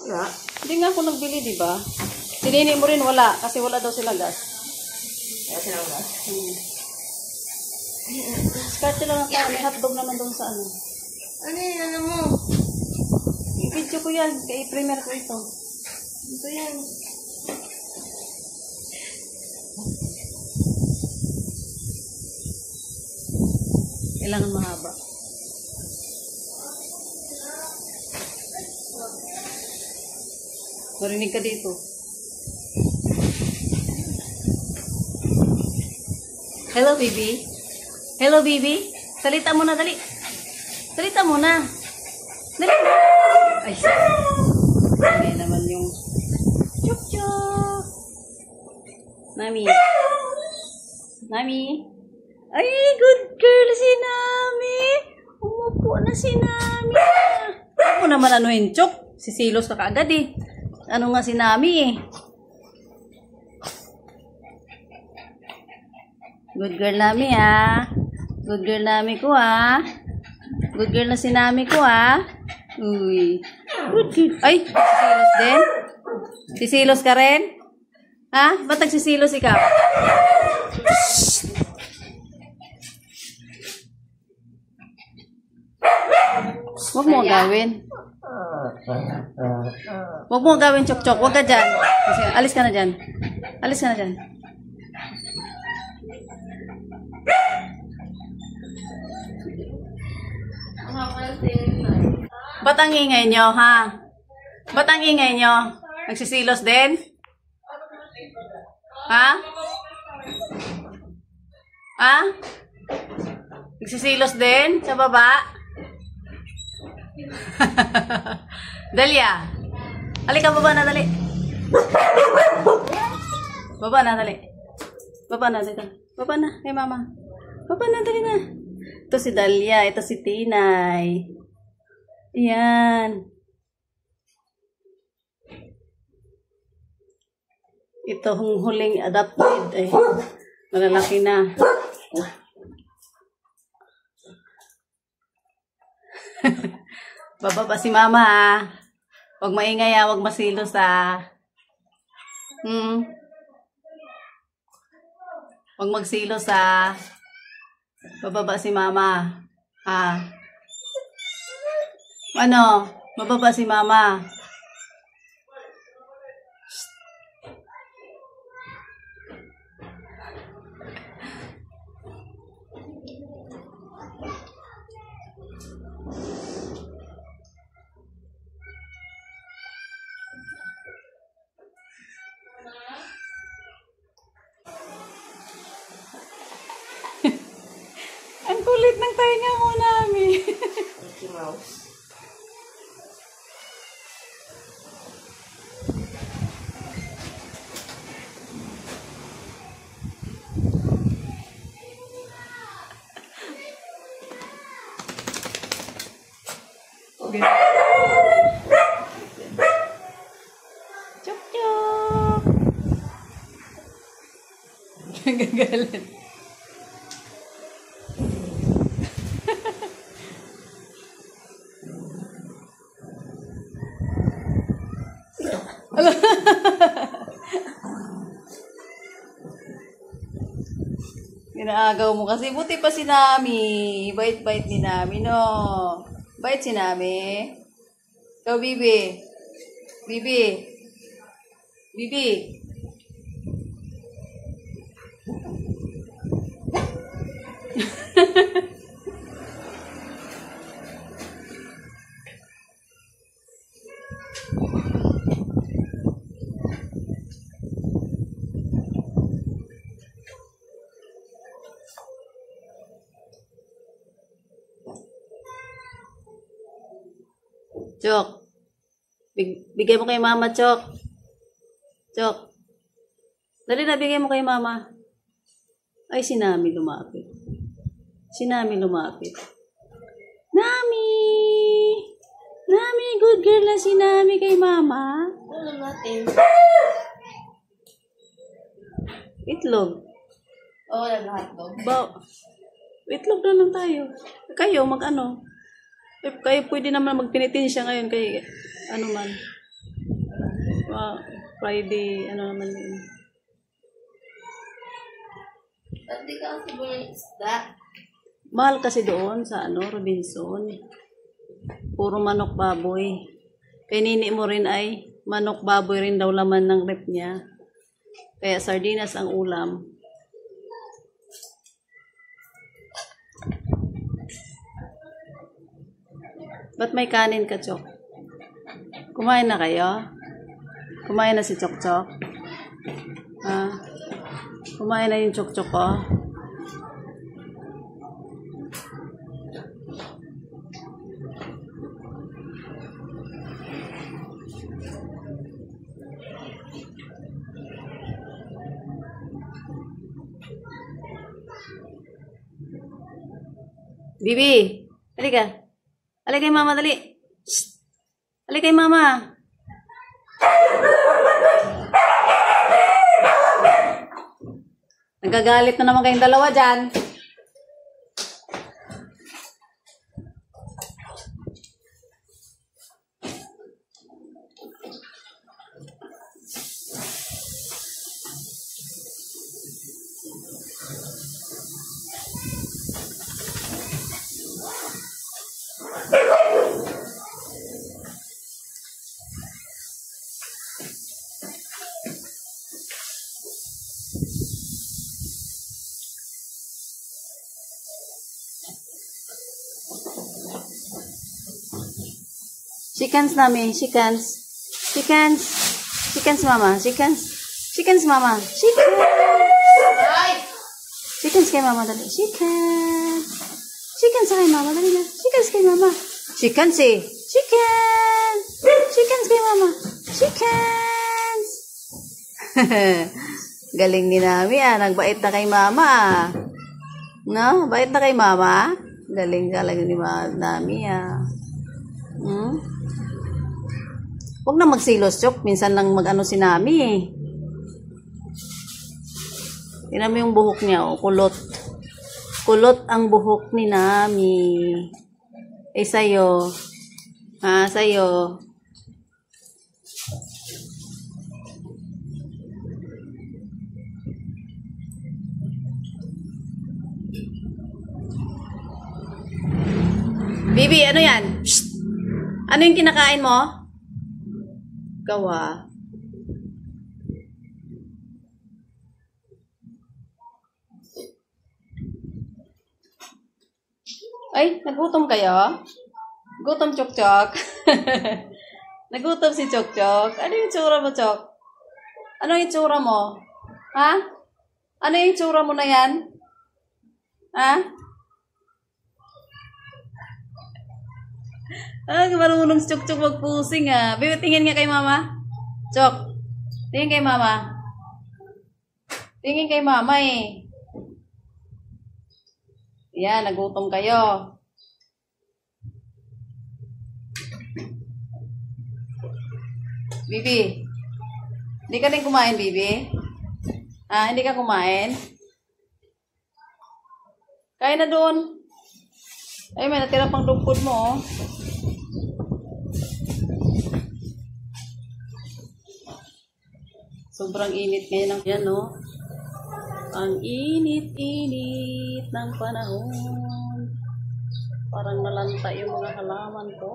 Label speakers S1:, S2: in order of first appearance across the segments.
S1: Wala.
S2: Hindi nga ako nagbili, di ba? Si Nini mo rin wala, kasi wala daw sila gas.
S1: Wala silang gas?
S2: Skarte lang ang tayo, may hotdog naman doon sa ano.
S1: Ano yun, ano mo?
S2: I-video ko yan, i-premiere ko ito.
S1: Ito yan.
S2: Kailangan mahaba. Marinig ka dito. Hello, baby. Hello, baby. Salita mo na, dali. Salita mo na. Dali. Ay, hindi naman yung chuk-chuk. Nami. Nami. Ay, good girl si Nami. Umupo na si Nami. Ako naman ano yun, Chok. Sisilos ka kaagad eh. Ano nga si Nami eh. Good girl Nami ah. Good girl Nami ko ah. Good girl na si Nami ko ah. Uy. Good girl. Ay, sisilos din? Sisilos ka rin? Ha? Ba't nagsisilos ikaw? Huwag mo gawin. Huwag mo gawin, Chok-Chok. Huwag ka dyan. Alis ka na dyan. Alis ka na dyan. Ba't ang ingay nyo, ha? Ba't ang ingay nyo? Nagsisilos din? Ha? Ha? Nagsisilos din? Sa baba? Dalia. Halika, baba na, dali. Baba na, dali. Baba na, dali. Baba na, kay mama. Baba na, dali na. Ito si Dalia, ito si Tinay. Ayan. Ito ang huling adopted. Eh, malalaki na. Baba pa si mama ah. Huwag maingay ah, huwag masilos ah. Huwag magsilos ah. Bababa si mama. Ah. Ano? Bababa si mama. Ang kulit ng tainga mo namin.
S1: Mickey Mouse.
S2: Okay. Chok-chok. Gagalit. Ginaagaw mo kasi. Buti pa si Nami. Bait-bait ni Nami, no? Bait si Nami. Ikaw, Bibi. Bibi. Bibi. Chok. Bigay mo kay mama, Chok. Chok. Dali na, bigay mo kay mama. Ay, si Nami lumapit. Si Nami lumapit. Nami! Nami, good girl na si Nami kay mama.
S1: Ano natin?
S2: Itlog.
S1: Oo, nag-hotdog.
S2: Itlog na lang tayo. Kayo, mag-ano. Kayo pwede naman magpinitin siya ngayon kay ano man. Friday, ano naman yun.
S1: Ba't di ka kasi bumili isda?
S2: Mahal kasi doon sa Robinson. Puro manok baboy. Kay nini mo rin ay manok baboy rin daw laman ng rep niya. Kaya sardinas ang ulam. Ba't may kanin ka, Chok? Kumain na kayo? Kumain na si Chok Chok? Ha? Kumain na yung Chok Chok ko? Bibi, halika. Halika kay mama, dali. Shh. Halika kay mama. Nagagalit na naman kayong dalawa dyan. Chickens namin, chickens. Chickens. Chickens mama, chickens. Chickens mama, chickens. Chickens kay mama, dali. Chickens. Chickens kay mama, dali na. Chickens kay mama. Chickens eh. Chickens. Chickens kay mama. Chickens. Galing ni Nami nagbait na kay mama No, bait na kay mama. Galing ni Nami Huwag na magsilos, Chok. Minsan lang mag-ano si Nami eh. Tingnan mo yung buhok niya, kulot. Kulot ang buhok ni Nami. Eh, sa'yo. Ha, sa'yo. Bibi, ano yan? Psst! Ano yung kinakain mo? Gawa. Ay, nagutom kayo? Gutom, Chok Chok. Nagutom si Chok Chok. Ano yung tsura mo, Chok? Ano yung tsura mo? Ha? Ano yung tsura mo na yan? Ha? Marunong si Chok Chok magpusing Bibi, tingin nga kay mama. Chok, tingin kay mama. Tingin kay mama eh. Yan, nagutom kayo. Bibi, hindi ka din kumain, Bibi? Hindi ka kumain? Kain na doon. Ay, may natira pang dog food mo, Sobrang init ngayon ng yan, Ang init-init ng panahon. Parang nalanta yung mga halaman ko.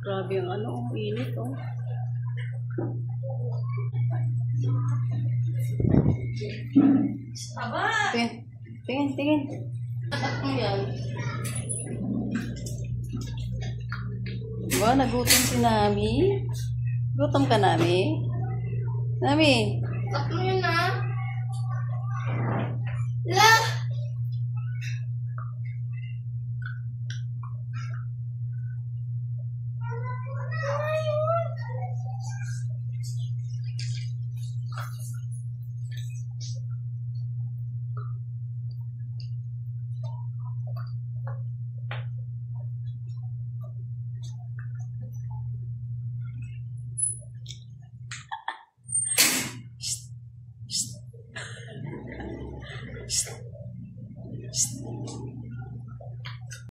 S2: Grabe ang init, Tingin.
S1: Ano yan?
S2: Diba, nagutom si Nami? Gutom ka, Nami? Nami?
S1: Ano yun